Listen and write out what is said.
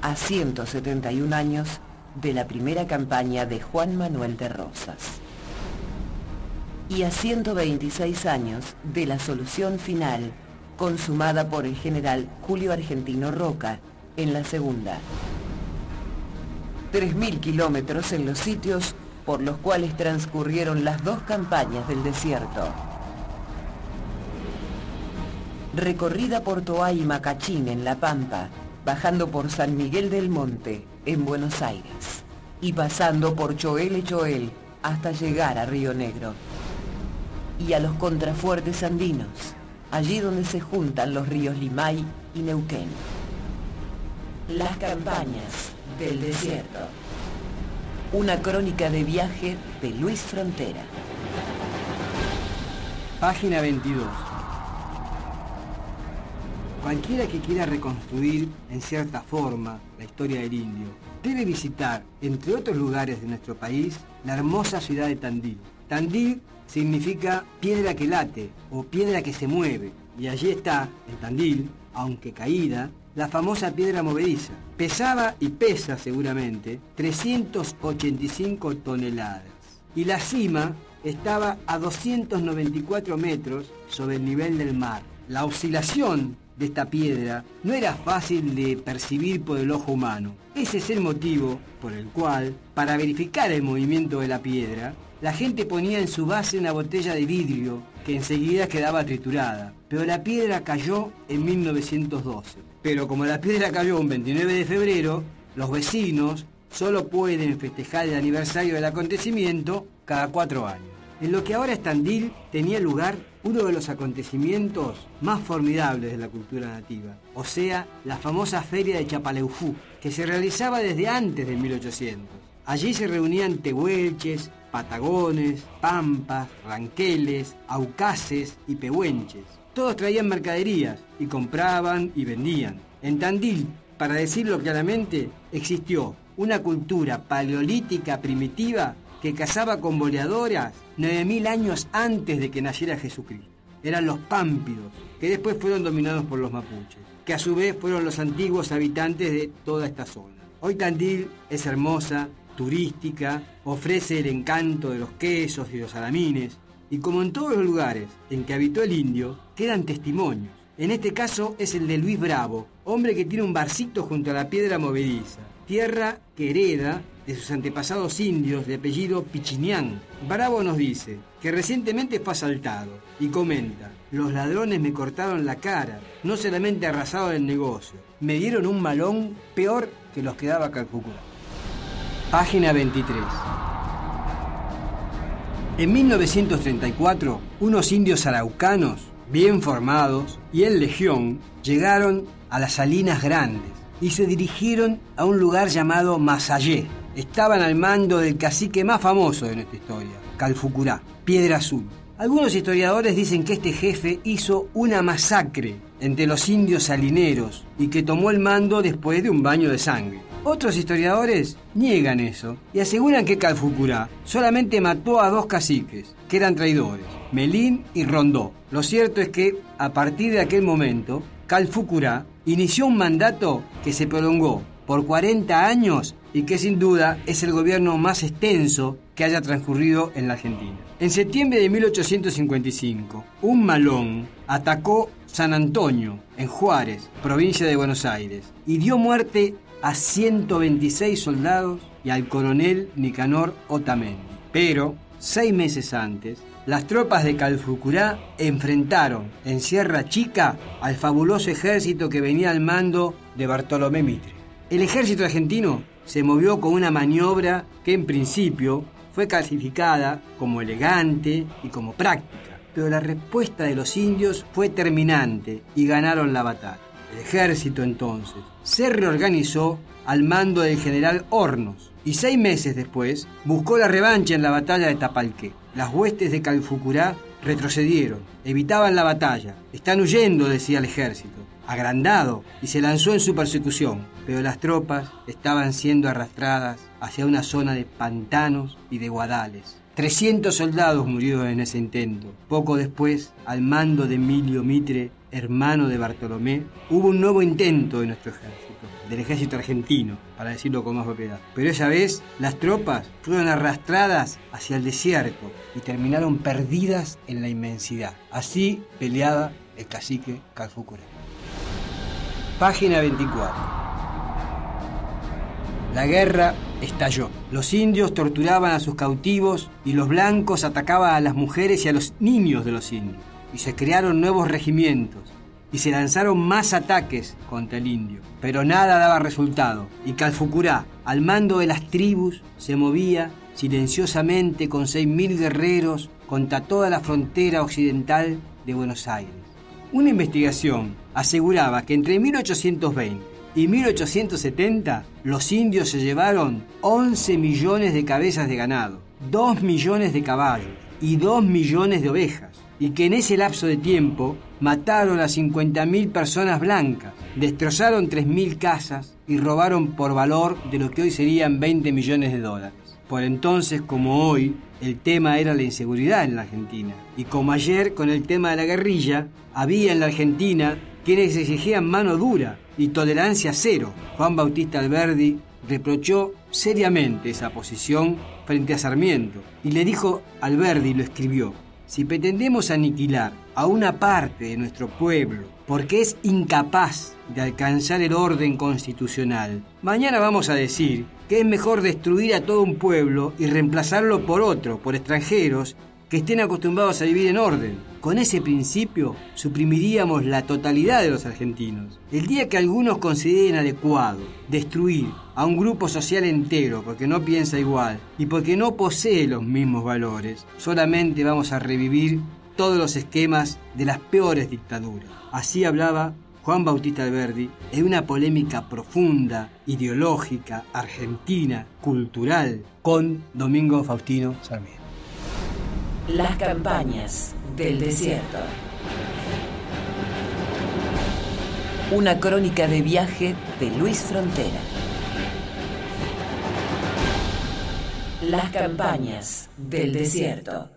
a 171 años de la primera campaña de Juan Manuel de Rosas y a 126 años de la solución final consumada por el general Julio Argentino Roca en la segunda. 3.000 kilómetros en los sitios por los cuales transcurrieron las dos campañas del desierto. Recorrida por Toay y Macachín en La Pampa, bajando por San Miguel del Monte en Buenos Aires y pasando por Choel y Choel hasta llegar a Río Negro y a los contrafuertes andinos, allí donde se juntan los ríos Limay y Neuquén. Las campañas del desierto. Una crónica de viaje de Luis Frontera. Página 22. Cualquiera que quiera reconstruir en cierta forma la historia del indio debe visitar, entre otros lugares de nuestro país, la hermosa ciudad de Tandil. Tandil significa piedra que late o piedra que se mueve, y allí está, en Tandil, aunque caída, la famosa piedra movediza. Pesaba y pesa seguramente 385 toneladas y la cima estaba a 294 metros sobre el nivel del mar. La oscilación de esta piedra no era fácil de percibir por el ojo humano. Ese es el motivo por el cual, para verificar el movimiento de la piedra, la gente ponía en su base una botella de vidrio que enseguida quedaba triturada. Pero la piedra cayó en 1912. Pero como la piedra cayó un 29 de febrero, los vecinos solo pueden festejar el aniversario del acontecimiento cada 4 años. En lo que ahora es Tandil tenía lugar uno de los acontecimientos más formidables de la cultura nativa, o sea, la famosa feria de Chapaleufú, que se realizaba desde antes de 1800. Allí se reunían tehuelches, patagones, pampas, ranqueles, aucases y pehuenches. Todos traían mercaderías y compraban y vendían. En Tandil, para decirlo claramente, existió una cultura paleolítica primitiva que cazaba con boleadoras 9.000 años antes de que naciera Jesucristo. Eran los pámpidos, que después fueron dominados por los mapuches, que a su vez fueron los antiguos habitantes de toda esta zona. Hoy Tandil es hermosa, turística, ofrece el encanto de los quesos y los salamines, y como en todos los lugares en que habitó el indio, quedan testimonios. En este caso es el de Luis Bravo, hombre que tiene un barcito junto a la piedra movediza, tierra que hereda de sus antepasados indios de apellido Pichinián. Bravo nos dice que recientemente fue asaltado y comenta: los ladrones me cortaron la cara, no solamente arrasaron el negocio, me dieron un malón peor que los que daba Calfucurá. Página 23. En 1934, unos indios araucanos, bien formados y en legión, llegaron a las Salinas Grandes y se dirigieron a un lugar llamado Masayé. Estaban al mando del cacique más famoso de nuestra historia, Calfucurá, Piedra Azul. Algunos historiadores dicen que este jefe hizo una masacre entre los indios salineros y que tomó el mando después de un baño de sangre. Otros historiadores niegan eso y aseguran que Calfucurá solamente mató a 2 caciques, que eran traidores, Melín y Rondó. Lo cierto es que, a partir de aquel momento, Calfucurá inició un mandato que se prolongó por 40 años y que sin duda es el gobierno más extenso que haya transcurrido en la Argentina. En septiembre de 1855, un malón atacó San Antonio, en Juárez, provincia de Buenos Aires, y dio muerte a 126 soldados y al coronel Nicanor Otamendi. Pero, 6 meses antes, las tropas de Calfucurá enfrentaron en Sierra Chica al fabuloso ejército que venía al mando de Bartolomé Mitre. El ejército argentino se movió con una maniobra que en principio fue calificada como elegante y como práctica, pero la respuesta de los indios fue terminante y ganaron la batalla. El ejército entonces se reorganizó al mando del general Hornos y 6 meses después buscó la revancha en la batalla de Tapalqué. Las huestes de Calfucurá retrocedieron, evitaban la batalla. Están huyendo, decía el ejército, agrandado, y se lanzó en su persecución, pero las tropas estaban siendo arrastradas hacia una zona de pantanos y de guadales. 300 soldados murieron en ese intento. Poco después, al mando de Emilio Mitre, hermano de Bartolomé, hubo un nuevo intento de nuestro ejército. del ejército argentino, para decirlo con más propiedad. Pero esa vez las tropas fueron arrastradas hacia el desierto y terminaron perdidas en la inmensidad. Así peleaba el cacique Calfucurá. Página 24. La guerra estalló. Los indios torturaban a sus cautivos y los blancos atacaban a las mujeres y a los niños de los indios. Y se crearon nuevos regimientos y se lanzaron más ataques contra el indio. Pero nada daba resultado y Calfucurá, al mando de las tribus, se movía silenciosamente con 6.000 guerreros contra toda la frontera occidental de Buenos Aires. Una investigación aseguraba que entre 1820 y 1870 los indios se llevaron 11 millones de cabezas de ganado, 2 millones de caballos y 2 millones de ovejas, y que en ese lapso de tiempo mataron a 50.000 personas blancas, destrozaron 3.000 casas y robaron por valor de lo que hoy serían 20 millones de dólares. Por entonces, como hoy, el tema era la inseguridad en la Argentina, y como ayer con el tema de la guerrilla, había en la Argentina quienes exigían mano dura y tolerancia cero. Juan Bautista Alberdi reprochó seriamente esa posición frente a Sarmiento y le dijo a Alberdi, lo escribió: si pretendemos aniquilar a una parte de nuestro pueblo porque es incapaz de alcanzar el orden constitucional, mañana vamos a decir que es mejor destruir a todo un pueblo y reemplazarlo por otro, por extranjeros que estén acostumbrados a vivir en orden. Con ese principio suprimiríamos la totalidad de los argentinos. El día que algunos consideren adecuado destruir a un grupo social entero porque no piensa igual y porque no posee los mismos valores, solamente vamos a revivir todos los esquemas de las peores dictaduras. Así hablaba Juan Bautista Alberdi en una polémica profunda, ideológica, argentina, cultural, con Domingo Faustino Sarmiento. Las campañas del desierto. Una crónica de viaje de Luis Frontera. Las campañas del desierto.